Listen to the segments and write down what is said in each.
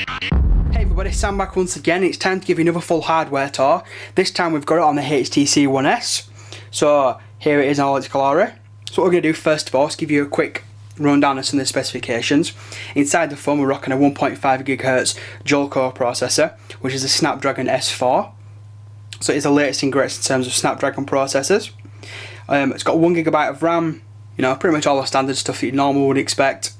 Hey everybody, Sam back once again. It's time to give you another full hardware tour. This time we've got it on the HTC One S. So here it is in all its glory. So what we're going to do first of all is give you a quick rundown of some of the specifications. Inside the phone we're rocking a 1.5 GHz dual core processor, which is a Snapdragon S4. So it's the latest and greatest in terms of Snapdragon processors. It's got 1 GB of RAM, you know, pretty much all the standard stuff that you normally would expect.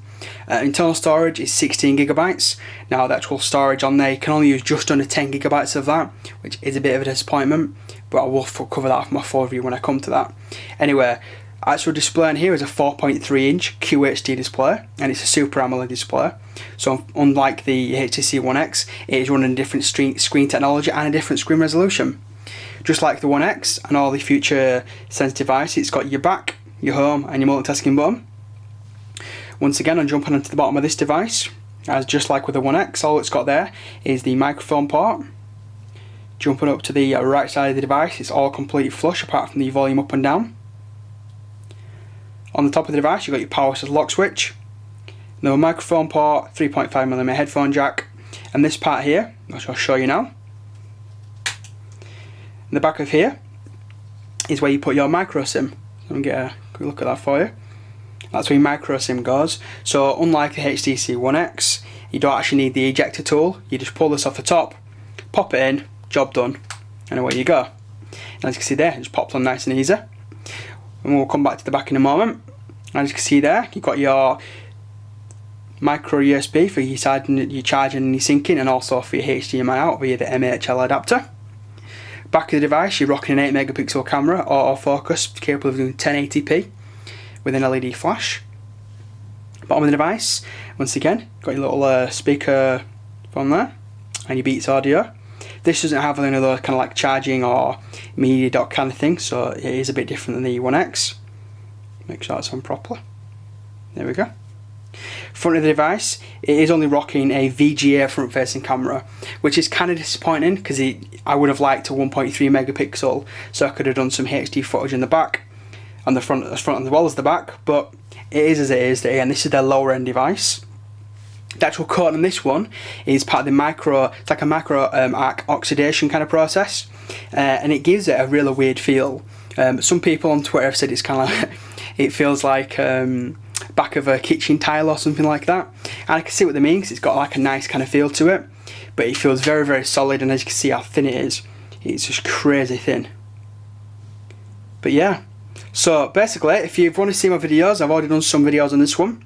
Internal storage is 16 GB. Now the actual storage on there, you can only use just under 10 GB of that, which is a bit of a disappointment, but I will cover that off my full review when I come to that. Anyway, actual display on here is a 4.3 inch QHD display, and it's a Super AMOLED display. So unlike the HTC One X, it is running a different screen technology and a different screen resolution. Just like the One X and all the future sensitive devices, it's got your back, your home and your multitasking button. Once again, I'm jumping onto the bottom of this device, as just like with the One X, all it's got there is the microphone port. Jumping up to the right side of the device, it's all completely flush apart from the volume up and down. On the top of the device you've got your power lock switch, another microphone port, 3.5mm headphone jack, and this part here, which I'll show you now. In the back of here is where you put your micro SIM. Let me get a quick look at that for you. That's where your micro SIM goes. So unlike the HTC One X, you don't actually need the ejector tool. You just pull this off the top, pop it in, job done, and away you go. And as you can see there, it just pops on nice and easy. And we'll come back to the back in a moment. As you can see there, you've got your micro USB for your charging and your syncing, and also for your HDMI out via the MHL adapter. Back of the device, you're rocking an 8MP camera, autofocus, capable of doing 1080p with an LED flash. Bottom of the device, once again, got your little speaker from there, and your Beats audio. This doesn't have any of those kind of like charging or media dock kind of thing, so it is a bit different than the One X. Make sure it's on properly. There we go. Front of the device, it is only rocking a VGA front facing camera, which is kind of disappointing because I would have liked a 1.3MP, so I could have done some HD footage in the back, on the front as well as the back, but it is as it is, and this is their lower end device. The actual coating on this one is part of the it's like a micro arc oxidation kind of process, and it gives it a really weird feel. Some people on Twitter have said it's kind of like, it feels like back of a kitchen tile or something like that, and I can see what they mean because it's got like a nice kind of feel to it, but it feels very, very solid, and as you can see how thin it is, it's just crazy thin. But yeah, so basically if you want to see my videos, I've already done some videos on this one.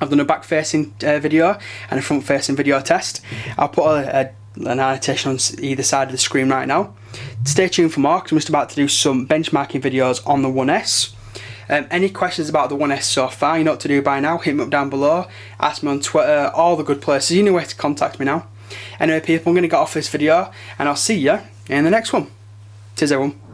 I've done a back facing video and a front facing video test. I'll put an annotation on either side of the screen right now. Stay tuned for more because I'm just about to do some benchmarking videos on the One S. Any questions about the One S so far, you know what to do by now. Hit me up down below, ask me on Twitter, all the good places, you know where to contact me now. Anyway people, I'm going to get off this video and I'll see you in the next one. Cheers everyone.